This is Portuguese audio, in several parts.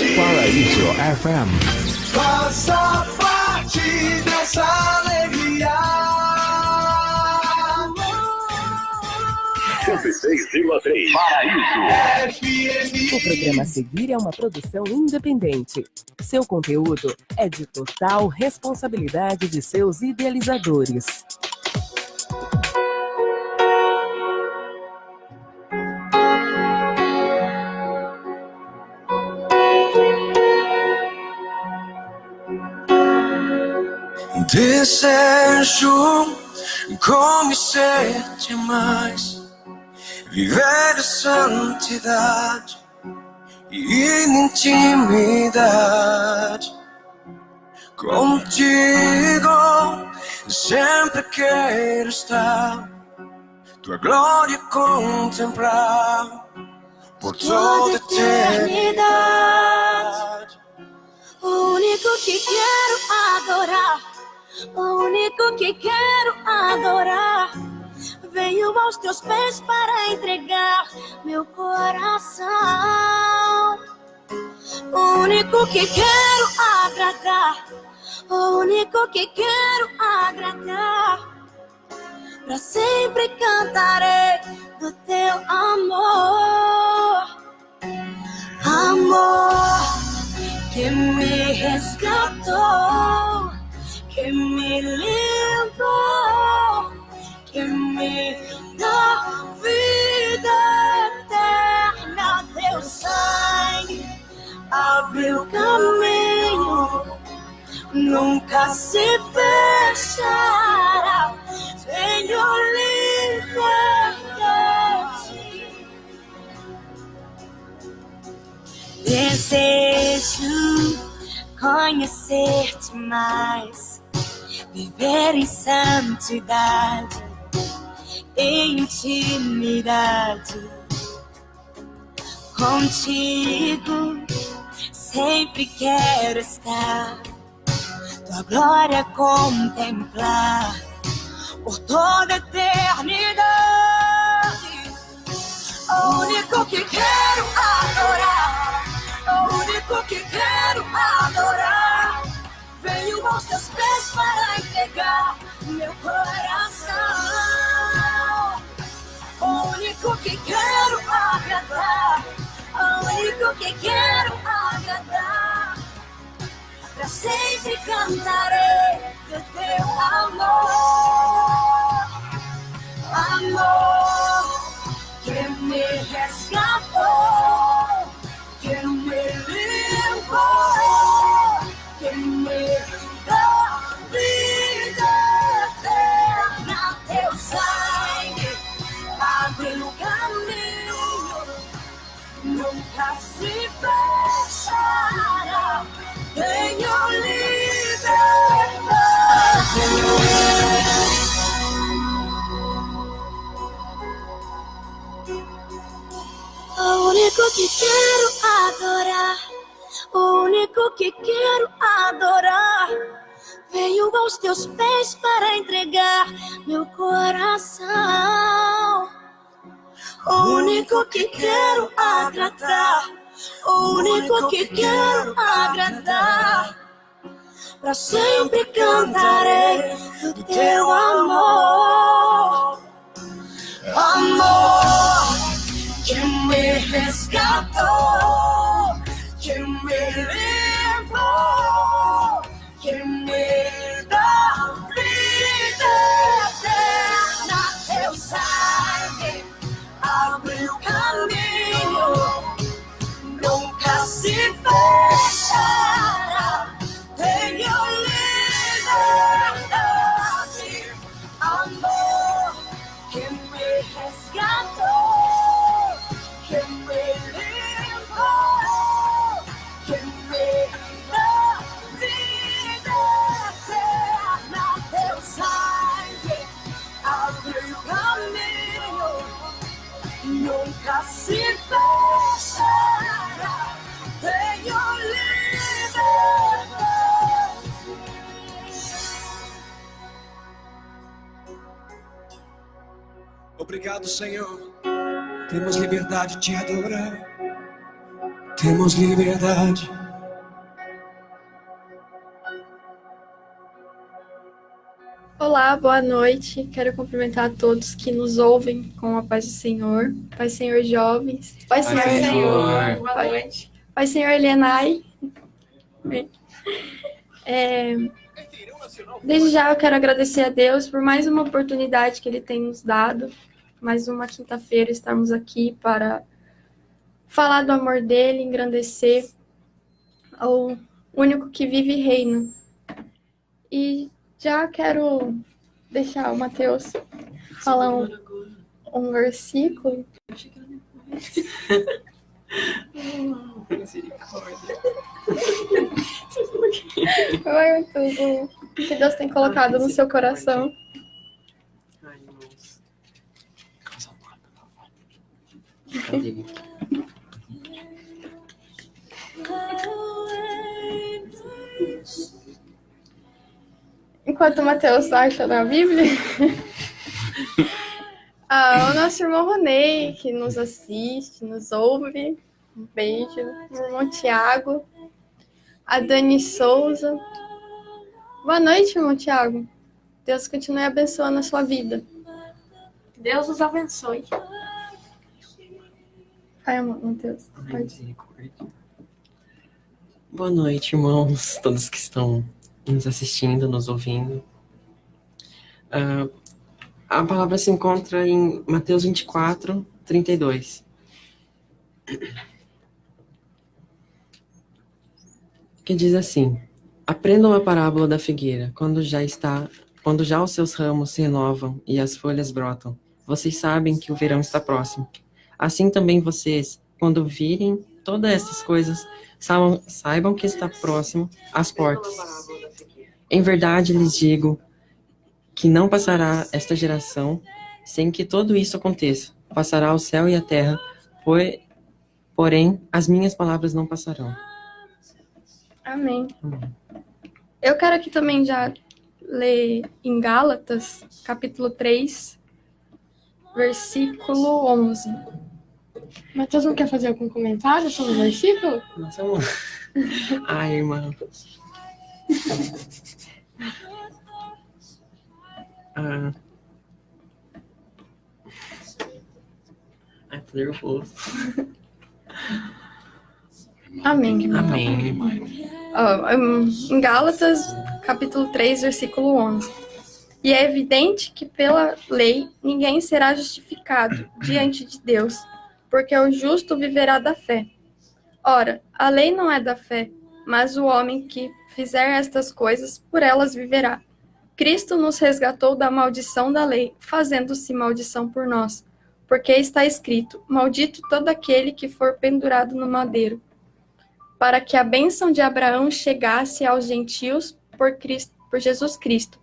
Paraíso FM. Faça parte dessa alegria. 106,3 Paraíso FM. O programa a seguir é uma produção independente. Seu conteúdo é de total responsabilidade de seus idealizadores. Desejo conhecer-te mais, viver a santidade e intimidade contigo. Sempre quero estar, tua glória contemplar por toda eternidade. O único que quero adorar, o único que quero adorar. Venho aos teus pés para entregar meu coração. O único que quero agradar, o único que quero agradar. Pra sempre cantarei do teu amor. Amor que me resgatou, que me limpou, que me dá vida eterna. Teu sangue abriu caminho, nunca se fechará. Tenho liberdade. Desejo conhecer-te mais, viver em santidade e intimidade contigo. Sempre quero estar, tua glória contemplar por toda eternidade. O único que quero adorar, o único que quero adorar. Venho aos teus pés para entregar meu coração. O único que quero agradar, o único que quero agradar. Pra sempre cantarei do teu amor. Amor que me resgatou, que me limpou, que me dá vida eterna. Teu sangue abriu o caminho, nunca se fechará. Tenho liberdade. O único que quero adorar, o único que quero adorar. Venho aos teus pés para entregar meu coração. O único que quero agradar, o único que quero agradar. Pra sempre cantarei do teu amor. Amor que me resgatou, que me limpou, que me dá vida eterna. Teu sangue abriu caminho, nunca se fechará. Tenho liberdade. Amor que me resgatou, que me limpou, que me dá vida eterna. Teu sangue abriu caminho, nunca se fechará. Tenho liberdade. Obrigado, Senhor. Temos liberdade de te adorar. temos liberdade. Olá, boa noite. Quero cumprimentar a todos que nos ouvem com a paz do Senhor. Paz do Senhor, jovens. Paz do Senhor. Boa noite. Paz do Senhor, Elenai. Desde já eu quero agradecer a Deus por mais uma oportunidade que Ele tem nos dado. Mais uma quinta-feira estarmos aqui para falar do amor dEle, engrandecer ao único que vive e reina. E já quero deixar o Mateus falar um versículo. Vai, Mateus, o que Deus tem colocado no seu coração. Enquanto o Mateus acha na Bíblia, o nosso irmão Ronei, que nos assiste, nos ouve, um beijo. O irmão Tiago, a Dani Souza. Boa noite, irmão Tiago. Deus continue abençoando a sua vida. Deus os abençoe. Ai, Mateus. Boa noite, irmãos, todos que estão nos assistindo, nos ouvindo. A palavra se encontra em Mateus 24, 32. Que diz assim: aprendam a parábola da figueira, quando já os seus ramos se renovam e as folhas brotam. Vocês sabem que o verão está próximo. Assim também vocês, quando virem todas essas coisas, saibam que está próximo às portas. Em verdade lhes digo que não passará esta geração sem que tudo isso aconteça. Passará o céu e a terra, porém as minhas palavras não passarão. Amém. Eu quero aqui também já ler em Gálatas, capítulo 3, versículo 11. Mateus não quer fazer algum comentário sobre o versículo? Nossa, amor. Ai, irmã. Ai, tô nervoso. Amém. Amém. Em Gálatas, capítulo 3, versículo 11. E é evidente que pela lei ninguém será justificado diante de Deus, porque o justo viverá da fé. Ora, a lei não é da fé, mas o homem que fizer estas coisas, por elas viverá. Cristo nos resgatou da maldição da lei, fazendo-se maldição por nós, porque está escrito: maldito todo aquele que for pendurado no madeiro, para que a bênção de Abraão chegasse aos gentios por Jesus Cristo,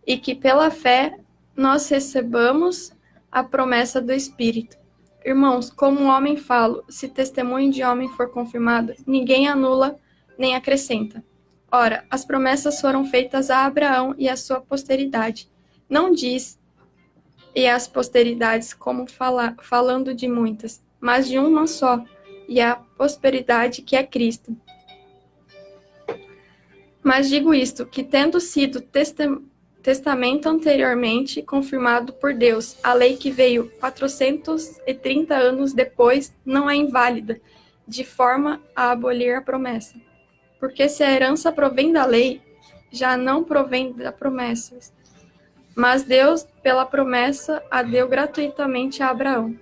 e que pela fé nós recebamos a promessa do Espírito. Irmãos, como um homem falo, se testemunho de homem for confirmado, ninguém anula nem acrescenta. Ora, as promessas foram feitas a Abraão e a sua posteridade. Não diz e as posteridades como falando de muitas, mas de uma só, e a prosperidade que é Cristo. Mas digo isto, que tendo sido testamento anteriormente confirmado por Deus, a lei que veio 430 anos depois não é inválida, de forma a abolir a promessa. Porque se a herança provém da lei, já não provém da promessa. Mas Deus, pela promessa, a deu gratuitamente a Abraão.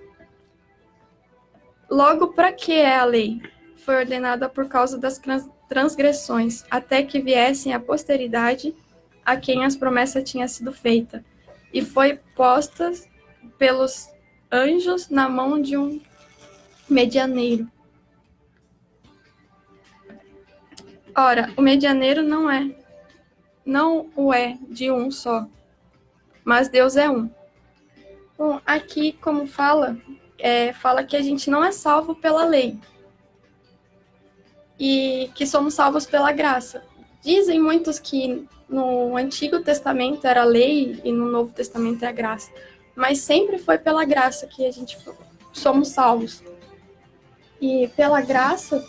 Logo, para que é a lei? Foi ordenada por causa das transgressões, até que viessem a posteridade a quem as promessas tinham sido feitas, e foi posta pelos anjos na mão de um medianeiro. Ora, o medianeiro não o é de um só, mas Deus é um. Bom, aqui, como fala que a gente não é salvo pela lei, e que somos salvos pela graça. Dizem muitos que no Antigo Testamento era a lei e no Novo Testamento é a graça, mas sempre foi pela graça que a gente somos salvos. E pela graça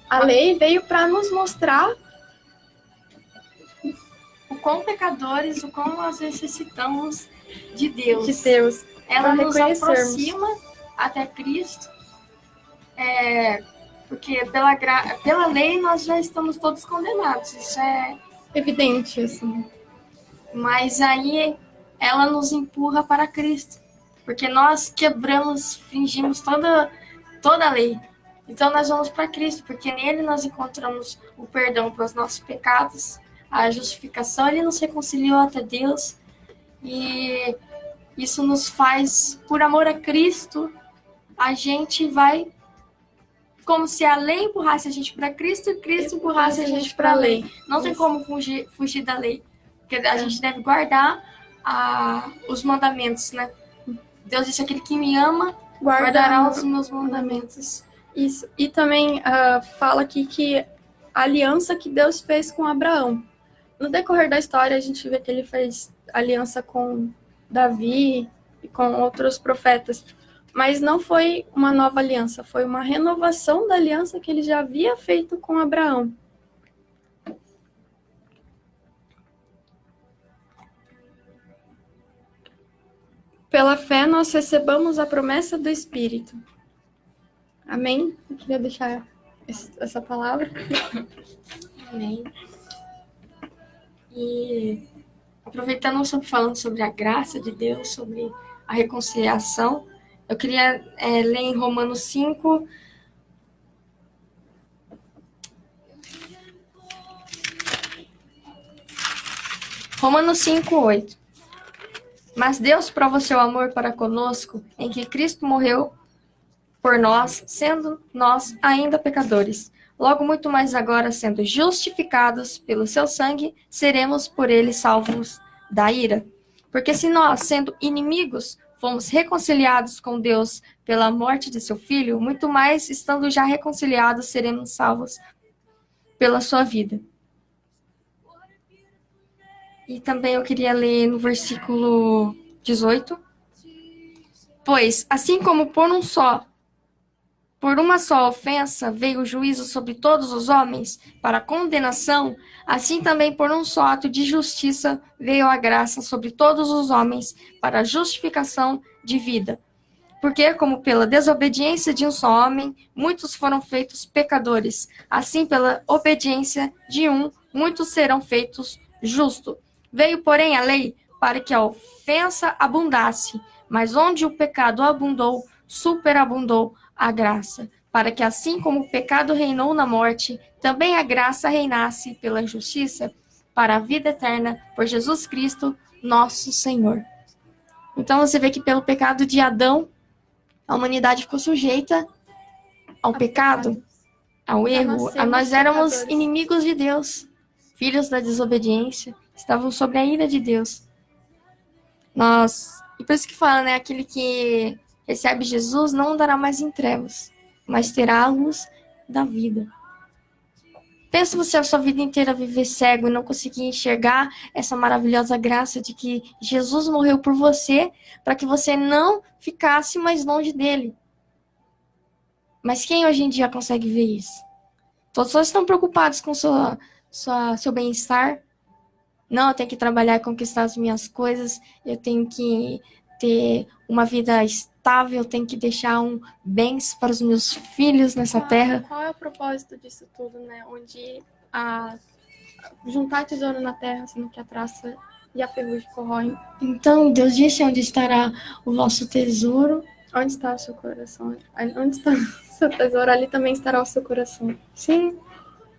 A lei veio para nos mostrar O quão pecadores, o quão nós necessitamos de Deus. de Deus. Ela pra nos reconhecermos. aproxima até Cristo, porque pela lei nós já estamos todos condenados. Isso é Evidente, assim. Mas aí ela nos empurra para Cristo, porque nós quebramos, fingimos toda a lei. Então nós vamos para Cristo, porque nele nós encontramos o perdão pelos nossos pecados, a justificação. Ele nos reconciliou até Deus, e isso nos faz, por amor a Cristo, a gente vai como se a lei empurrasse a gente para Cristo e Cristo empurrasse a gente para a lei. Não tem como fugir da lei, porque a gente deve guardar os mandamentos, né? Deus disse: aquele que me ama guardará os meus mandamentos. Isso. E também fala aqui que a aliança que Deus fez com Abraão. No decorrer da história, a gente vê que ele fez aliança com Davi e com outros profetas. Mas não foi uma nova aliança, foi uma renovação da aliança que ele já havia feito com Abraão. Pela fé, nós recebamos a promessa do Espírito. Amém? Eu queria deixar essa palavra. Amém. E aproveitando, falando sobre a graça de Deus, sobre a reconciliação, eu queria ler em Romanos 5, Romanos 5:8. Mas Deus prova seu amor para conosco em que Cristo morreu por nós, sendo nós ainda pecadores. Logo, muito mais agora, sendo justificados pelo seu sangue, seremos por ele salvos da ira. Porque se nós, sendo inimigos, fomos reconciliados com Deus pela morte de seu Filho, muito mais, estando já reconciliados, seremos salvos pela sua vida. E também eu queria ler no versículo 18. Pois, assim como por uma só ofensa veio o juízo sobre todos os homens para condenação, assim também por um só ato de justiça veio a graça sobre todos os homens para a justificação de vida. Porque, como pela desobediência de um só homem, muitos foram feitos pecadores, assim pela obediência de um, muitos serão feitos justos. Veio, porém, a lei para que a ofensa abundasse, mas onde o pecado abundou, superabundou a graça, para que assim como o pecado reinou na morte, também a graça reinasse pela justiça para a vida eterna por Jesus Cristo, nosso Senhor. Então você vê que pelo pecado de Adão, a humanidade ficou sujeita ao pecado, ao erro. Nós éramos inimigos de Deus, filhos da desobediência, estavam sob a ira de Deus. E por isso que fala, né, aquele que recebe Jesus não andará mais em trevas, mas terá a luz da vida. Pensa você a sua vida inteira viver cego e não conseguir enxergar essa maravilhosa graça de que Jesus morreu por você para que você não ficasse mais longe dele. Mas quem hoje em dia consegue ver isso? Todos estão preocupados com seu bem-estar. Não, eu tenho que trabalhar e conquistar as minhas coisas, eu tenho que ter uma vida estável, eu tenho que deixar bens para os meus filhos nessa terra. Qual é o propósito disso tudo, né? Onde juntar tesouro na terra, sendo que a traça e a ferrugem corroem. Então, Deus disse onde estará o vosso tesouro. Onde está o seu coração? Onde está o seu tesouro, ali também estará o seu coração. Sim.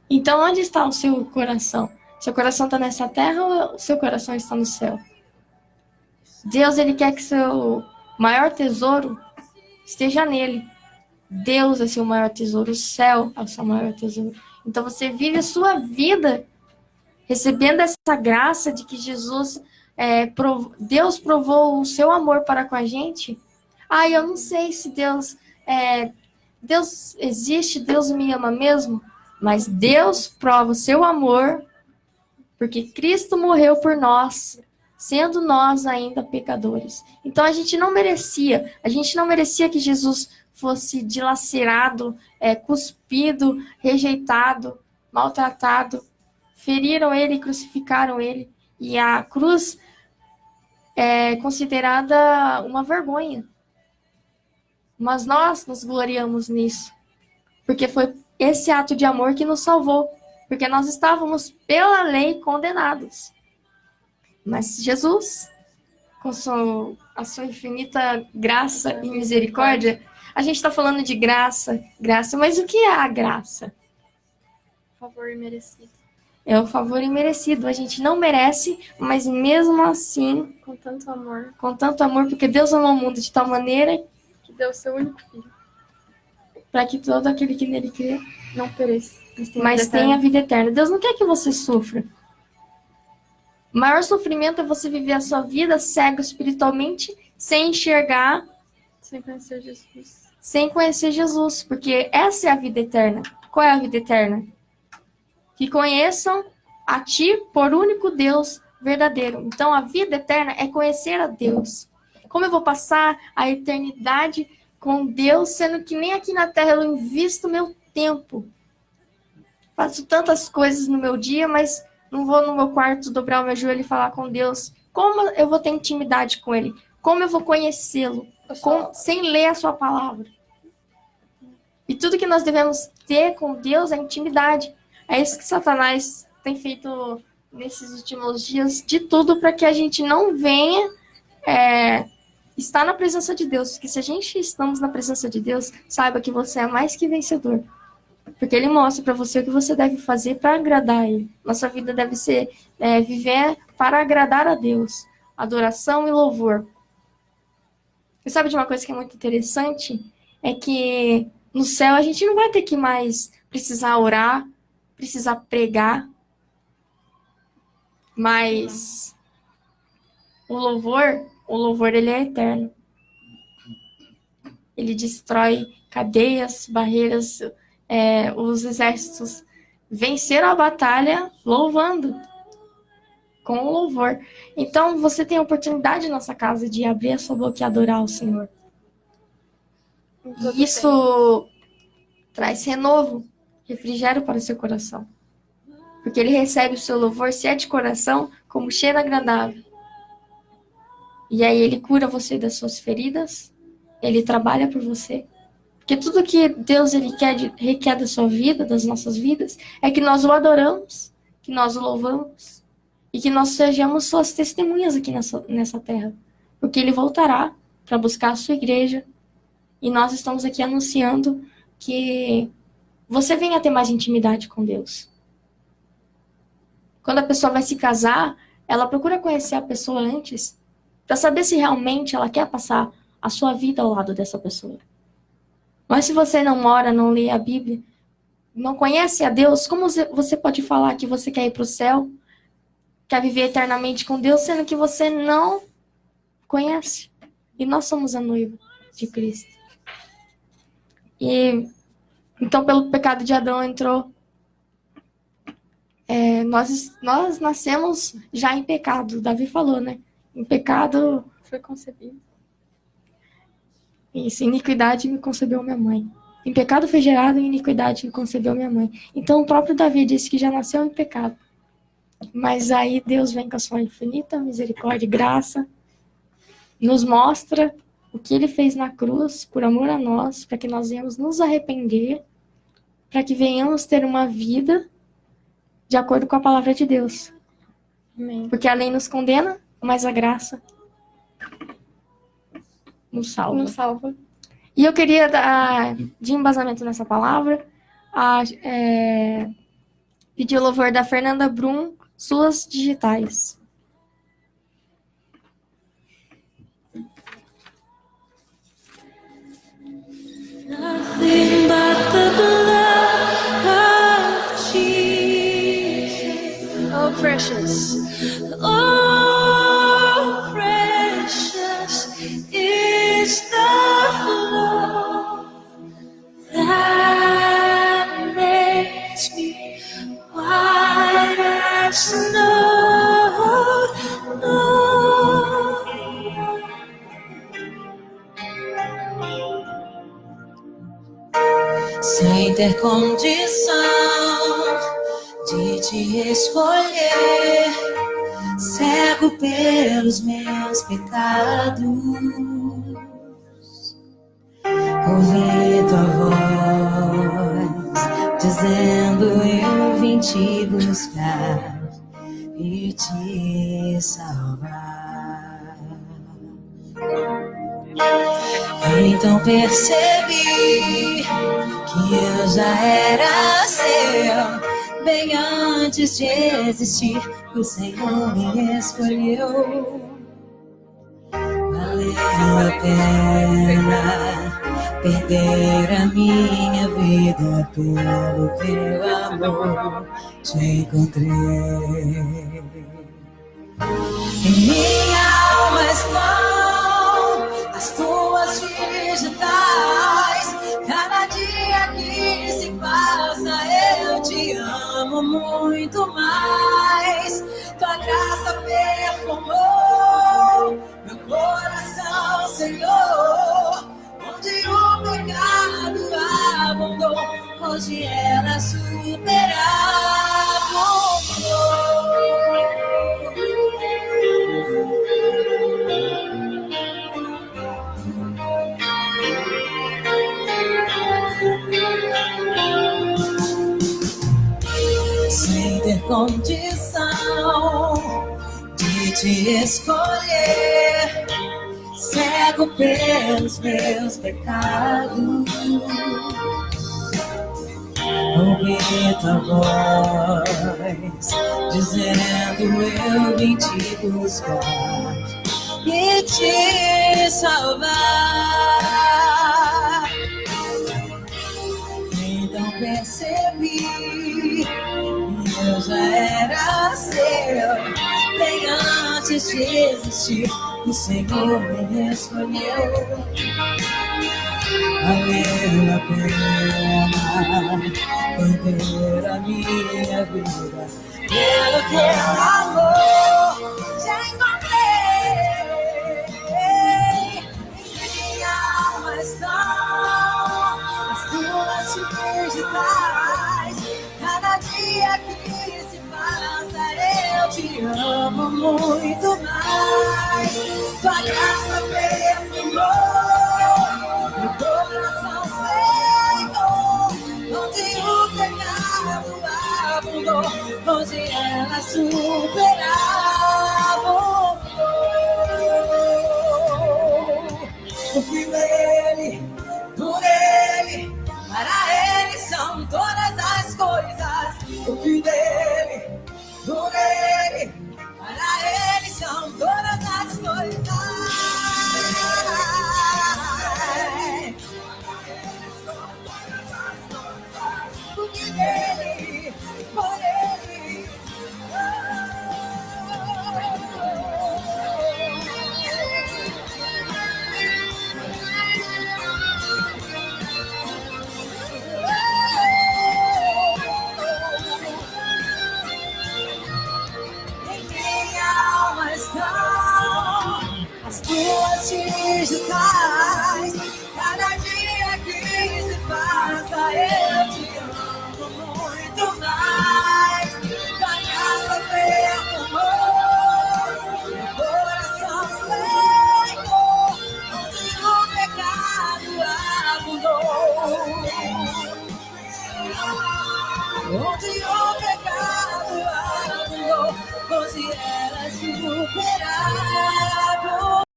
Então, onde está o seu coração? Seu coração está nessa terra ou o seu coração está no céu? Deus, ele quer que seu maior tesouro esteja nele. Deus é seu maior tesouro, o céu é o seu maior tesouro. Então você vive a sua vida recebendo essa graça de que Deus provou o seu amor para com a gente. Eu não sei se Deus existe, Deus me ama mesmo, mas Deus prova o seu amor porque Cristo morreu por nós, sendo nós ainda pecadores. Então a gente não merecia que Jesus fosse dilacerado, cuspido, rejeitado, maltratado. Feriram ele e crucificaram ele. E a cruz é considerada uma vergonha. Mas nós nos gloriamos nisso. Porque foi esse ato de amor que nos salvou. Porque nós estávamos, pela lei, condenados. Mas Jesus, com a sua infinita graça e misericórdia, a gente está falando de graça, mas o que é a graça? Favor imerecido. É o favor imerecido. A gente não merece, mas mesmo assim, Com tanto amor, porque Deus amou o mundo de tal maneira que deu seu único filho. para que todo aquele que nele crê, Não pereça, mas tenha vida eterna. Deus não quer que você sofra. O maior sofrimento é você viver a sua vida cego espiritualmente, sem enxergar, sem conhecer Jesus. sem conhecer Jesus, porque essa é a vida eterna. Qual é a vida eterna? Que conheçam a ti por único Deus verdadeiro. Então, a vida eterna é conhecer a Deus. Como eu vou passar a eternidade com Deus, sendo que nem aqui na Terra eu invisto meu tempo? Faço tantas coisas no meu dia, mas não vou no meu quarto dobrar o meu joelho e falar com Deus. Como eu vou ter intimidade com Ele? Como eu vou conhecê-lo? Sem ler a sua palavra. E tudo que nós devemos ter com Deus é intimidade. É isso que Satanás tem feito nesses últimos dias, de tudo para que a gente não venha estar na presença de Deus. Porque se a gente estamos na presença de Deus, saiba que você é mais que vencedor. Porque Ele mostra para você o que você deve fazer para agradar Ele. Nossa vida deve ser viver para agradar a Deus. Adoração e louvor. E sabe de uma coisa que é muito interessante? É que no céu a gente não vai ter que mais precisar orar, precisar pregar. Mas o louvor ele é eterno. Ele destrói cadeias, barreiras, os exércitos venceram a batalha louvando, com o louvor. Então, você tem a oportunidade na nossa casa de abrir a sua boca e adorar o Senhor. E isso traz renovo, refrigério para o seu coração. Porque Ele recebe o seu louvor, se é de coração, como cheiro agradável. E aí Ele cura você das suas feridas, Ele trabalha por você. Porque tudo que Deus requer da sua vida, das nossas vidas, é que nós o adoramos, que nós o louvamos e que nós sejamos suas testemunhas aqui nessa terra. Porque Ele voltará para buscar a sua igreja e nós estamos aqui anunciando que você venha ter mais intimidade com Deus. Quando a pessoa vai se casar, ela procura conhecer a pessoa antes para saber se realmente ela quer passar a sua vida ao lado dessa pessoa. Mas se você não ora, não lê a Bíblia, não conhece a Deus, como você pode falar que você quer ir para o céu, quer viver eternamente com Deus, sendo que você não conhece? E nós somos a noiva de Cristo. E então, pelo pecado de Adão entrou. Nós nascemos já em pecado. Davi falou, né? Em pecado foi concebido. Isso, iniquidade me concebeu minha mãe. Em pecado foi gerado, em iniquidade me concebeu minha mãe. Então o próprio Davi disse que já nasceu em pecado. Mas aí Deus vem com a sua infinita misericórdia e graça, nos mostra o que Ele fez na cruz, por amor a nós, para que nós venhamos nos arrepender, para que venhamos ter uma vida de acordo com a palavra de Deus. Amém. Porque a lei nos condena, mas a graça nos salva. E eu queria dar de embasamento nessa palavra, pedir o louvor da Fernanda Brum, Suas Digitais. Nothing but the blood of Jesus. Oh, precious. Oh, precious is the flow that makes me white as snow. sem ter condição de te escolher, cego pelos meus pecados. Ouvi tua voz dizendo: eu vim te buscar e te salvar. Então percebi que eu já era seu, bem antes de existir. O Senhor me escolheu. Valeu a pena perder a minha vida pelo teu amor. Te encontrei. Em minha alma estão as tuas digitais. Cada dia que se passa eu te amo muito mais. Tua graça perfumou meu coração, Senhor. Onde o pecado abundou, hoje ela superava. Sem ter condição de te escolher, cego pelos meus pecados. Ouvi tua voz dizendo: eu vim te buscar e te salvar. Então percebi que eu já era seu, bem antes de existir. O Senhor me escolheu. Valeu a pena perder a minha vida pelo teu amor. Te encontrei. Em minha alma estão as tuas digitais. Cada dia que se passa eu te amo muito mais. Tua graça perfumou meu coração, Senhor. Onde o pecado abundou, hoje ela superava. Porque nele, por ele, para ele são todas as coisas. Porque nele, por ele, para ele são todas as coisas. Porque nele, por ele. Em minha alma estão as tuas digitais. Cada dia que se passa eu te amo muito mais. Tua graça perfumou meu coração, Senhor. Onde o pecado abundou, onde o pecado abundou, hoje ela superava.